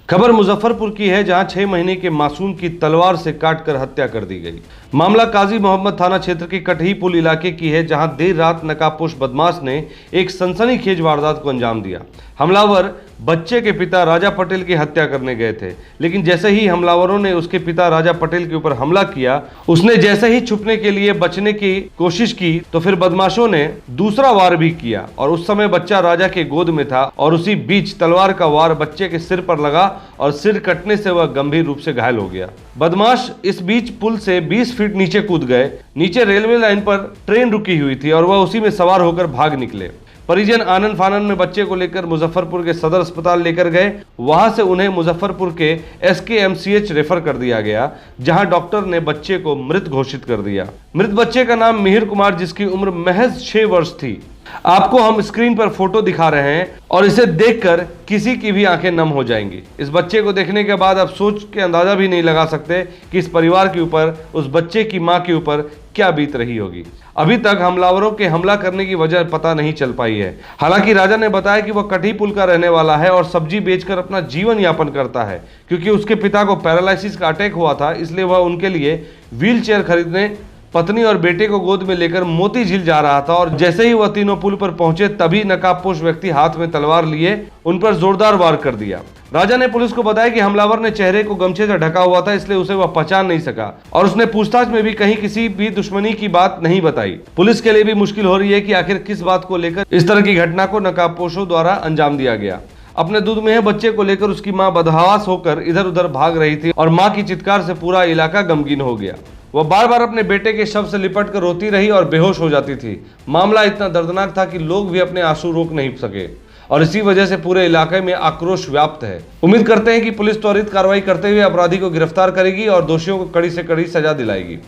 खबर मुजफ्फरपुर की है, जहां 6 महीने के मासूम की तलवार से काटकर हत्या कर दी गई। मामला काजी मोहम्मद थाना क्षेत्र के कटही पुल इलाके की है, जहां देर रात नकाबपोश बदमाश ने एक सनसनीखेज वारदात को अंजाम दिया। हमलावर बच्चे के पिता राजा पटेल की हत्या करने गए थे, लेकिन जैसे ही हमलावरों ने उसके पिता राजा पटेल के ऊपर हमला किया, उसने जैसे ही छुपने के लिए बचने की कोशिश की तो फिर बदमाशों ने दूसरा वार भी किया और उस समय बच्चा राजा के गोद में था और उसी बीच तलवार का वार बच्चे के सिर पर लगा और सिर कटने से वह गंभीर रूप से घायल हो गया। बदमाश इस बीच पुल से 20 फीट नीचे कूद गए। नीचे रेलवे लाइन पर ट्रेन रुकी हुई थी और वह उसी में सवार होकर भाग निकले। परिजन आनन फानन में बच्चे को लेकर मुजफ्फरपुर के सदर अस्पताल लेकर गए। वहां से उन्हें मुजफ्फरपुर के SKMCH रेफर कर दिया गया, जहां डॉक्टर ने बच्चे को मृत घोषित कर दिया। मृत बच्चे का नाम मिहिर कुमार, जिसकी उम्र महज 6 वर्ष थी। आपको हम स्क्रीन पर फोटो दिखा रहे हैं और इसे देखकर किसी की भी आंखें नम हो जाएंगी। इस बच्चे को देखने के बाद आप सोच के अंदाजा भी नहीं लगा सकते कि इस परिवार के ऊपर, उस बच्चे की मां के ऊपर क्या बीत रही होगी। अभी तक हमलावरों के हमला करने की वजह पता नहीं चल पाई है। हालांकि राजा ने बताया कि वह कटही पुल का रहने वाला है और सब्जी बेचकर अपना जीवन यापन करता है। क्योंकि उसके पिता को पैरालिसिस का अटैक हुआ था, इसलिए वह उनके लिए व्हील चेयर खरीदने पत्नी और बेटे को गोद में लेकर मोती झील जा रहा था और जैसे ही वह तीनों पुल पर पहुंचे, तभी नकाबपोश व्यक्ति हाथ में तलवार लिए उन पर जोरदार वार कर दिया। राजा ने पुलिस को बताया कि हमलावर ने चेहरे को गमछे से ढका हुआ था, इसलिए उसे वह पहचान नहीं सका और उसने पूछताछ में भी कहीं किसी भी दुश्मनी की बात नहीं बताई। पुलिस के लिए भी मुश्किल हो रही है कि आखिर किस बात को लेकर इस तरह की घटना को नकाबपोशों द्वारा अंजाम दिया गया। अपने दूध में बच्चे को लेकर उसकी मां बदहवास होकर इधर उधर भाग रही थी और मां की चित्कार से पूरा इलाका गमगीन हो गया। वह बार बार अपने बेटे के शव से लिपट कर रोती रही और बेहोश हो जाती थी। मामला इतना दर्दनाक था कि लोग भी अपने आंसू रोक नहीं सके और इसी वजह से पूरे इलाके में आक्रोश व्याप्त है। उम्मीद करते हैं कि पुलिस त्वरित कार्रवाई करते हुए अपराधी को गिरफ्तार करेगी और दोषियों को कड़ी से कड़ी सजा दिलाएगी।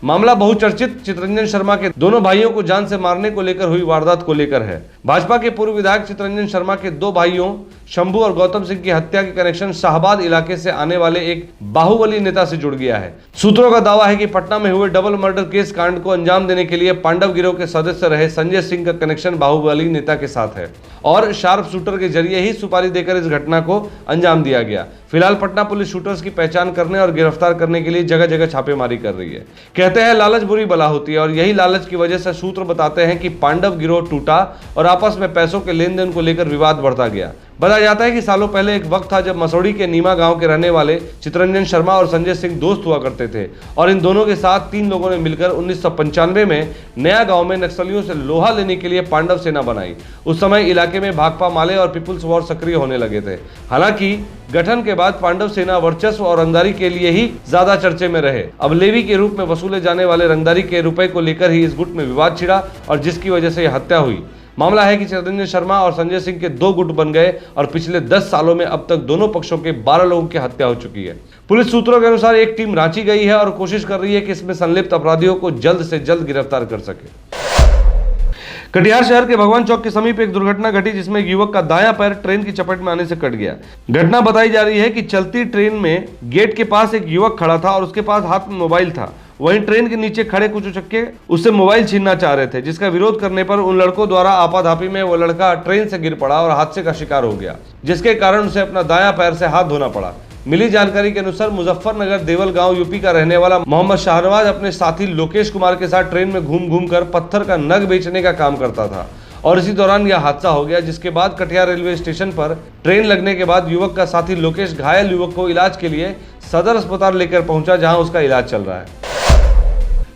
मामला बहुचर्चित चितरंजन शर्मा के दोनों भाइयों को जान से मारने को लेकर हुई वारदात को लेकर है। भाजपा के पूर्व विधायक चितरंजन शर्मा के 2 भाइयों शंभू और गौतम सिंह की हत्या के कनेक्शन शाहबाद इलाके से आने वाले एक बाहुबली नेता से जुड़ गया है। सूत्रों का दावा है कि पटना में हुए डबल मर्डर केस कांड को अंजाम देने के लिए पांडव गिरोह के सदस्य रहे संजय सिंह का कनेक्शन बाहुबली नेता के साथ है और शार्प शूटर के जरिए ही सुपारी देकर इस घटना को अंजाम दिया गया। फिलहाल पटना पुलिस शूटर्स की पहचान करने और गिरफ्तार करने के लिए जगह जगह छापेमारी कर रही है। कहते हैं लालच बुरी बला होती है और यही लालच की वजह से सूत्र बताते हैं कि पांडव गिरोह टूटा और आपस में पैसों के लेन देन को लेकर विवाद बढ़ता गया। बताया जाता है कि सालों पहले एक वक्त था जब मसौड़ी के नीमा गांव के रहने वाले चितरंजन शर्मा और संजय सिंह दोस्त हुआ करते थे और इन दोनों के साथ 3 लोगों ने मिलकर 1995 में नया गांव में नक्सलियों से लोहा लेने के लिए पांडव सेना बनाई। उस समय इलाके में भाकपा माले और पीपुल्स वॉर सक्रिय होने लगे थे। हालांकि गठन के बाद पांडव सेना वर्चस्व और रंगदारी के लिए ही ज्यादा चर्चे में रहे। अब लेवी के रूप में वसूले जाने वाले रंगदारी के रुपए को लेकर ही इस गुट में विवाद छिड़ा और जिसकी वजह से यह हत्या हुई। मामला है कि चितरंजन शर्मा और संजय सिंह के 2 गुट बन गए और पिछले 10 सालों में अब तक दोनों पक्षों के 12 लोगों की हत्या हो चुकी है। पुलिस सूत्रों के अनुसार एक टीम रांची गई है और कोशिश कर रही है कि इसमें संलिप्त अपराधियों को जल्द से जल्द गिरफ्तार कर सके। कटिहार शहर के भगवान चौक के समीप एक दुर्घटना घटी, जिसमें एक युवक का दायां पैर ट्रेन की चपेट में आने से कट गया। घटना बताई जा रही है कि चलती ट्रेन में गेट के पास एक युवक खड़ा था और उसके पास हाथ में मोबाइल था। वहीं ट्रेन के नीचे खड़े कुछ उचक्के उससे मोबाइल छीनना चाह रहे थे, जिसका विरोध करने पर उन लड़कों द्वारा आपाधापी में वो लड़का ट्रेन से गिर पड़ा और हादसे का शिकार हो गया, जिसके कारण उसे अपना दायां पैर से हाथ धोना पड़ा। मिली जानकारी के अनुसार मुजफ्फरनगर देवल गांव यूपी का रहने वाला मोहम्मद शाहनवाज अपने साथी लोकेश कुमार के साथ ट्रेन में घूम घूम कर पत्थर का नग बेचने का काम करता था और इसी दौरान यह हादसा हो गया, जिसके बाद कटिहार रेलवे स्टेशन पर ट्रेन लगने के बाद युवक का साथी लोकेश घायल युवक को इलाज के लिए सदर अस्पताल लेकर पहुंचा, जहां उसका इलाज चल रहा है।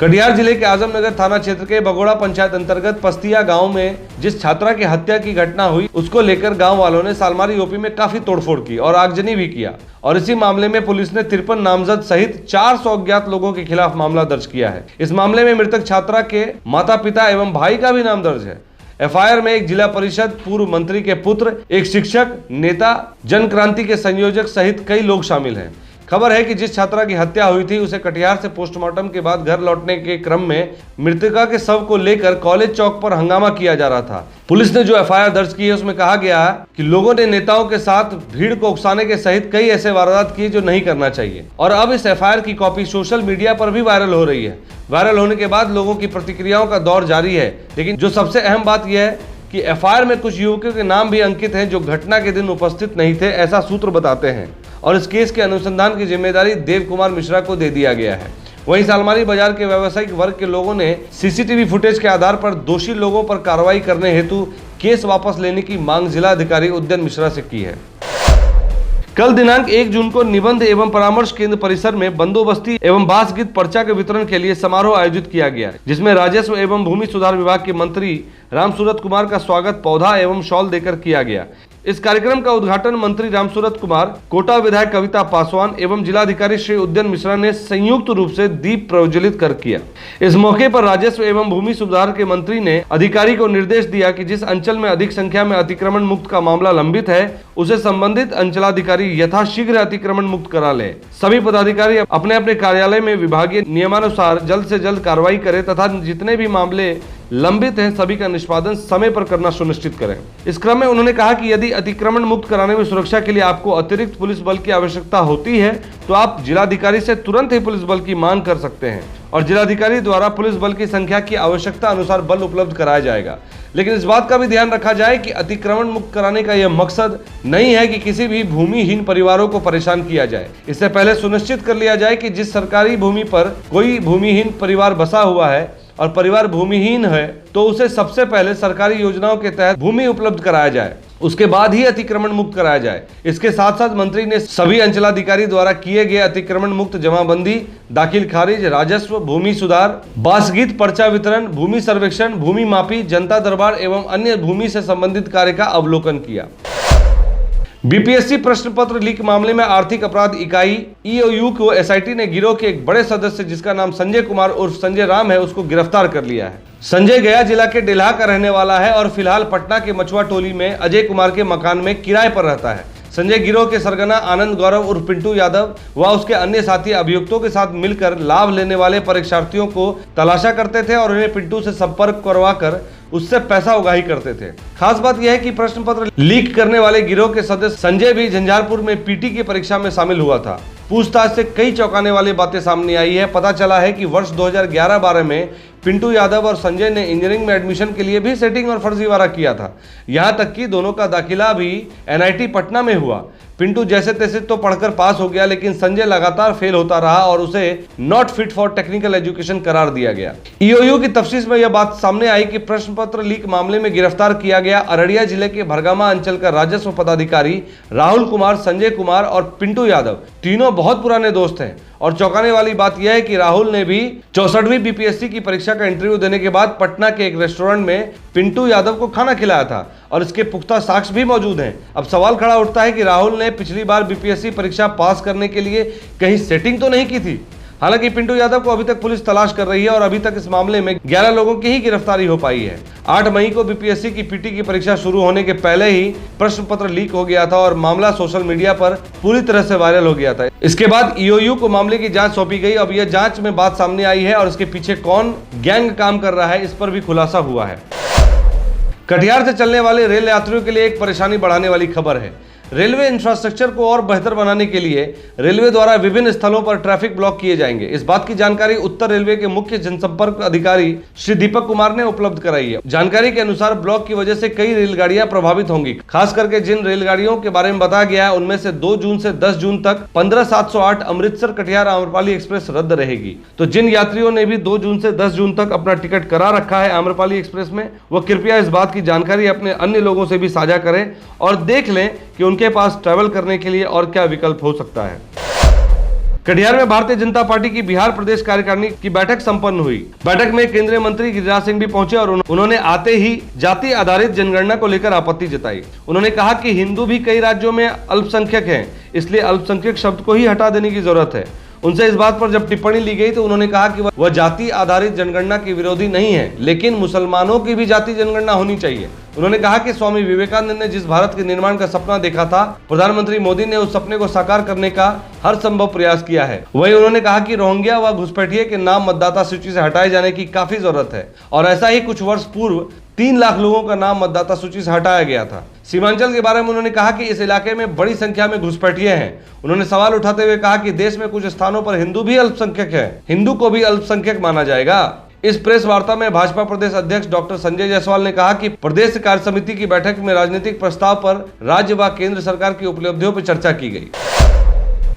कटिहार जिले के आजमनगर थाना क्षेत्र के बगोड़ा पंचायत अंतर्गत पस्तिया गांव में जिस छात्रा की हत्या की घटना हुई, उसको लेकर गांव वालों ने सालमारी ओपी में काफी तोड़फोड़ की और आगजनी भी किया और इसी मामले में पुलिस ने 53 नामजद सहित 400 अज्ञात लोगों के खिलाफ मामला दर्ज किया है। इस मामले में मृतक छात्रा के माता पिता एवं भाई का भी नाम दर्ज है। FIR में एक जिला परिषद पूर्व मंत्री के पुत्र, एक शिक्षक, नेता, जन क्रांति के संयोजक सहित कई लोग शामिल हैं। खबर है कि जिस छात्रा की हत्या हुई थी, उसे कटिहार से पोस्टमार्टम के बाद घर लौटने के क्रम में मृतका के शव को लेकर कॉलेज चौक पर हंगामा किया जा रहा था। पुलिस ने जो FIR दर्ज की है उसमें कहा गया है कि लोगों ने नेताओं के साथ भीड़ को उकसाने के सहित कई ऐसे वारदात किए जो नहीं करना चाहिए और अब इस FIR की कॉपी सोशल मीडिया पर भी वायरल हो रही है। वायरल होने के बाद लोगों की प्रतिक्रियाओं का दौर जारी है, लेकिन जो सबसे अहम बात यह है कि एफआईआर में कुछ युवकों के नाम भी अंकित हैं जो घटना के दिन उपस्थित नहीं थे, ऐसा सूत्र बताते हैं, और इस केस के अनुसंधान की जिम्मेदारी देव कुमार मिश्रा को दे दिया गया है। वहीं सालमारी बाजार के व्यावसायिक वर्ग के लोगों ने सीसीटीवी फुटेज के आधार पर दोषी लोगों पर कार्रवाई करने हेतु केस वापस लेने की मांग जिला अधिकारी उद्यन मिश्रा से की है। कल दिनांक 1 जून को निबंध एवं परामर्श केंद्र परिसर में बंदोबस्ती एवं बास गीत पर्चा के वितरण के लिए समारोह आयोजित किया गया, जिसमें राजस्व एवं भूमि सुधार विभाग के मंत्री रामसूरत कुमार का स्वागत पौधा एवं शॉल देकर किया गया। इस कार्यक्रम का उद्घाटन मंत्री रामसूरत कुमार, कोटा विधायक कविता पासवान एवं जिलाधिकारी श्री उद्यन मिश्रा ने संयुक्त रूप से दीप प्रज्वलित कर किया। इस मौके पर राजस्व एवं भूमि सुधार के मंत्री ने अधिकारी को निर्देश दिया कि जिस अंचल में अधिक संख्या में अतिक्रमण मुक्त का मामला लंबित है, उसे संबंधित अंचलाधिकारी यथाशीघ्र अतिक्रमण मुक्त करा ले। सभी पदाधिकारी अपने अपने कार्यालय में विभागीय नियमानुसार जल्द से जल्द कार्रवाई करें तथा जितने भी मामले लंबित हैं सभी का निष्पादन समय पर करना सुनिश्चित करें। इस क्रम में उन्होंने कहा कि यदि अतिक्रमण मुक्त कराने में सुरक्षा के लिए आपको अतिरिक्त पुलिस बल की आवश्यकता होती है तो आप जिलाधिकारी से तुरंत ही पुलिस बल की मांग कर सकते हैं और जिलाधिकारी द्वारा पुलिस बल की संख्या की आवश्यकता अनुसार बल उपलब्ध कराया जाएगा। लेकिन इस बात का भी ध्यान रखा जाए कि अतिक्रमण मुक्त कराने का यह मकसद नहीं है कि किसी भी भूमिहीन परिवारों को परेशान किया जाए। इससे पहले सुनिश्चित कर लिया जाए कि जिस सरकारी भूमि पर कोई भूमिहीन परिवार बसा हुआ है और परिवार भूमिहीन है तो उसे सबसे पहले सरकारी योजनाओं के तहत भूमि उपलब्ध कराया जाए, उसके बाद ही अतिक्रमण मुक्त कराया जाए। इसके साथ साथ मंत्री ने सभी अंचलाधिकारी द्वारा किए गए अतिक्रमण मुक्त जमाबंदी, दाखिल खारिज, राजस्व, भूमि सुधार, बासगीत पर्चा वितरण, भूमि सर्वेक्षण, भूमि मापी, जनता दरबार एवं अन्य भूमि से संबंधित कार्य का अवलोकन किया। बीपीएससी प्रश्न पत्र लीक मामले में आर्थिक अपराध इकाई ईओयू को एसआईटी ने गिरोह के एक बड़े सदस्य जिसका नाम संजय कुमार उर्फ संजय राम है, उसको गिरफ्तार कर लिया है। संजय गया जिला के डेल्हा का रहने वाला है और फिलहाल पटना के मछुआ टोली में अजय कुमार के मकान में किराए पर रहता है। संजय गिरोह के सरगना आनंद गौरव उर्फ पिंटू यादव व उसके अन्य साथी अभियुक्तों के साथ मिलकर लाभ लेने वाले परीक्षार्थियों को तलाशा करते थे और उन्हें पिंटू से संपर्क करवाकर उससे पैसा उगाही करते थे। खास बात यह है कि प्रश्न पत्र लीक करने वाले गिरोह के सदस्य संजय भी झंझारपुर में पीटी की परीक्षा में शामिल हुआ था। पूछताछ से कई चौंकाने वाली बातें सामने आई है। पता चला है कि वर्ष 2011-12 में पिंटू यादव और संजय ने इंजीनियरिंग में एडमिशन के लिए भी सेटिंग और फर्जीवाड़ा किया था। यहां तक कि दोनों का दाखिला भी एनआईटी पटना में हुआ। पिंटू जैसे तैसे तो पढ़कर पास हो गया, लेकिन संजय लगातार फेल होता रहा और उसे not fit for technical education करार दिया गया। ईओयू की तफ्तीश में यह बात सामने आई कि प्रश्न पत्र लीक मामले में गिरफ्तार किया गया अररिया जिले के भरगामा अंचल का राजस्व पदाधिकारी राहुल कुमार, संजय कुमार और पिंटू यादव तीनों बहुत पुराने दोस्त हैं। और चौंकाने वाली बात यह है कि राहुल ने भी 64वीं बीपीएससी की परीक्षा का इंटरव्यू देने के बाद पटना के एक रेस्टोरेंट में पिंटू यादव को खाना खिलाया था और इसके पुख्ता साक्ष्य भी मौजूद हैं। अब सवाल खड़ा उठता है कि राहुल ने पिछली बार बीपीएससी परीक्षा पास करने के लिए कहीं सेटिंग तो नहीं की थी। हालांकि पिंटू यादव को अभी तक पुलिस तलाश कर रही है और अभी तक इस मामले में 11 लोगों की ही गिरफ्तारी हो पाई है। 8 मई को बीपीएससी की पीटी की परीक्षा शुरू होने के पहले ही प्रश्न पत्र लीक हो गया था और मामला सोशल मीडिया पर पूरी तरह से वायरल हो गया था। इसके बाद ईओयू को मामले की जांच सौंपी गई। अब यह जांच में बात सामने आई है और इसके पीछे कौन गैंग काम कर रहा है, इस पर भी खुलासा हुआ है। कटिहार से चलने वाले रेल यात्रियों के लिए एक परेशानी बढ़ाने वाली खबर है। रेलवे इंफ्रास्ट्रक्चर को और बेहतर बनाने के लिए रेलवे द्वारा विभिन्न स्थलों पर ट्रैफिक ब्लॉक किए जाएंगे। इस बात की जानकारी उत्तर रेलवे के मुख्य जनसंपर्क अधिकारी श्री दीपक कुमार ने उपलब्ध कराई है। जानकारी के अनुसार ब्लॉक की वजह से कई रेलगाड़ियां प्रभावित होंगी। खास करके जिन रेलगाड़ियों के बारे में बताया गया है उनमें से 2 जून से 10 जून तक 15708 अमृतसर कटिहार आम्रपाली एक्सप्रेस रद्द रहेगी। तो जिन यात्रियों ने भी 2 जून से 10 जून तक अपना टिकट करा रखा है आम्रपाली एक्सप्रेस में, वो कृपया इस बात की जानकारी अपने अन्य लोगों से भी साझा करें और देख लें कि उनके पास ट्रैवल करने के लिए और क्या विकल्प हो सकता है। कटिहार में भारतीय जनता पार्टी की बिहार प्रदेश कार्यकारिणी की बैठक संपन्न हुई। बैठक में केंद्रीय मंत्री गिरिराज सिंह भी पहुंचे और उन्होंने आते ही जाति आधारित जनगणना को लेकर आपत्ति जताई। उन्होंने कहा कि हिंदू भी कई राज्यों में अल्पसंख्यक हैं, इसलिए अल्पसंख्यक शब्द को ही हटा देने की जरूरत है। उनसे इस बात पर जब टिप्पणी ली गई तो उन्होंने कहा कि वह जाति आधारित जनगणना के विरोधी नहीं है, लेकिन मुसलमानों की भी जाति जनगणना होनी चाहिए। उन्होंने कहा कि स्वामी विवेकानंद ने जिस भारत के निर्माण का सपना देखा था, प्रधानमंत्री मोदी ने उस सपने को साकार करने का हर संभव प्रयास किया है। वहीं उन्होंने कहा कि रोहिंग्या व घुसपैठिए के नाम मतदाता सूची से हटाए जाने की काफी जरूरत है और ऐसा ही कुछ वर्ष पूर्व 3 लाख लोगों का नाम मतदाता सूची से हटाया गया था। सीमांचल के बारे में उन्होंने कहा कि इस इलाके में बड़ी संख्या में घुसपैठिए हैं। उन्होंने सवाल उठाते हुए कहा कि देश में कुछ स्थानों पर हिंदू भी अल्पसंख्यक है, हिंदू को भी अल्पसंख्यक माना जाएगा। इस प्रेस वार्ता में भाजपा प्रदेश अध्यक्ष डॉक्टर संजय जायसवाल ने कहा कि प्रदेश कार्य समिति की बैठक में राजनीतिक प्रस्ताव पर राज्य व केंद्र सरकार की उपलब्धियों पर चर्चा की गई।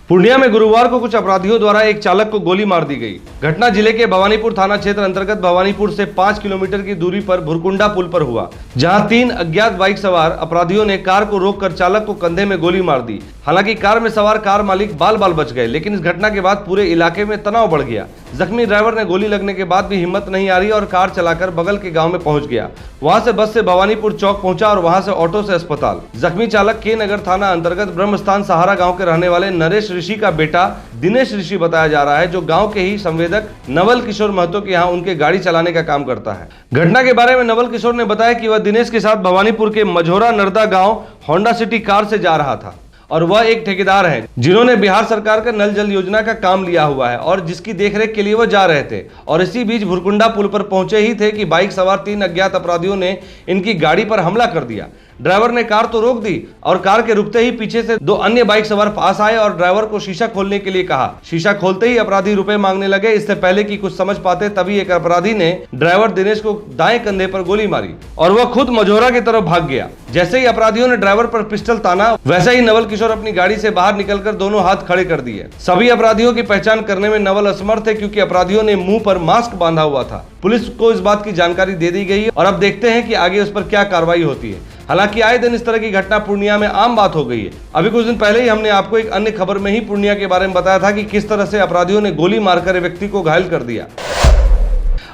पूर्णिया में गुरुवार को कुछ अपराधियों द्वारा एक चालक को गोली मार दी गई। घटना जिले के भवानीपुर थाना क्षेत्र अंतर्गत भवानीपुर से 5 किलोमीटर की दूरी पर भुरकुंडा पुल पर हुआ, जहां 3 अज्ञात बाइक सवार अपराधियों ने कार को रोककर चालक को कंधे में गोली मार दी। हालांकि कार में सवार कार मालिक बाल बाल बच गए, लेकिन इस घटना के बाद पूरे इलाके में तनाव बढ़ गया। जख्मी ड्राइवर ने गोली लगने के बाद भी हिम्मत नहीं आ रही और कार चलाकर बगल के गांव में पहुंच गया। वहां से बस से भवानीपुर चौक पहुंचा और वहां से ऑटो से अस्पताल। जख्मी चालक के नगर थाना अंतर्गत ब्रह्मस्थान सहारा गांव के रहने वाले नरेश ऋषि का बेटा दिनेश ऋषि बताया जा रहा है, जो गांव के ही संवेदक नवल किशोर महतो के यहाँ उनके गाड़ी चलाने का काम करता है। घटना के बारे में नवल किशोर ने बताया कि वह दिनेश के साथ भवानीपुर के मझोरा नरदा गांव होंडा सिटी कार से जा रहा था और वह एक ठेकेदार हैं जिन्होंने बिहार सरकार का नल जल योजना का काम लिया हुआ है और जिसकी देखरेख के लिए वह जा रहे थे। और इसी बीच भुरकुंडा पुल पर पहुंचे ही थे कि बाइक सवार 3 अज्ञात अपराधियों ने इनकी गाड़ी पर हमला कर दिया। ड्राइवर ने कार तो रोक दी और कार के रुकते ही पीछे से 2 अन्य बाइक सवार पास आए और ड्राइवर को शीशा खोलने के लिए कहा। शीशा खोलते ही अपराधी रुपए मांगने लगे। इससे पहले कि कुछ समझ पाते तभी एक अपराधी ने ड्राइवर दिनेश को दाएं कंधे पर गोली मारी और वह खुद मझोरा की तरफ भाग गया। जैसे ही अपराधियों ने ड्राइवर पर पिस्टल ताना, वैसे ही नवल किशोर अपनी गाड़ी से बाहर निकलकर दोनों हाथ खड़े कर दिए। सभी अपराधियों की पहचान करने में नवल असमर्थ थे क्योंकि अपराधियों ने मुंह पर मास्क बांधा हुआ था। पुलिस को इस बात की जानकारी दे दी गई और अब देखते हैं कि आगे उस पर क्या कार्रवाई होती है। हालांकि आए दिन इस तरह की घटना पूर्णिया में आम बात हो गई है। अभी कुछ दिन पहले ही हमने आपको एक अन्य खबर में ही पूर्णिया के बारे में बताया था कि किस तरह से अपराधियों ने गोली मारकर व्यक्ति को घायल कर दिया।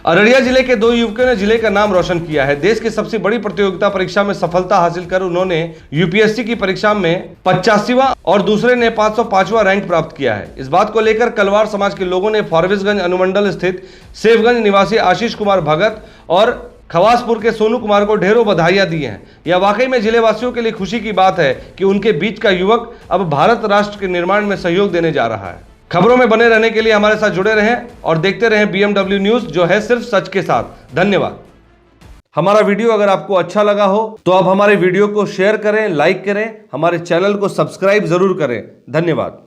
अररिया जिले के 2 युवकों ने जिले का नाम रोशन किया है। देश की सबसे बड़ी प्रतियोगिता परीक्षा में सफलता हासिल कर उन्होंने यूपीएससी की परीक्षा में 85वां और दूसरे ने 505वां रैंक प्राप्त किया है। इस बात को लेकर कलवार समाज के लोगों ने फारबिसगंज अनुमंडल स्थित सेवगंज निवासी आशीष कुमार भगत और खवासपुर के सोनू कुमार को ढेरों बधाइयां दी हैं। यह वाकई में जिले वासियों के लिए खुशी की बात है कि उनके बीच का युवक अब भारत राष्ट्र के निर्माण में सहयोग देने जा रहा है। खबरों में बने रहने के लिए हमारे साथ जुड़े रहें और देखते रहें BMW न्यूज, जो है सिर्फ सच के साथ। धन्यवाद। हमारा वीडियो अगर आपको अच्छा लगा हो तो आप हमारे वीडियो को शेयर करें, लाइक करें, हमारे चैनल को सब्सक्राइब जरूर करें। धन्यवाद।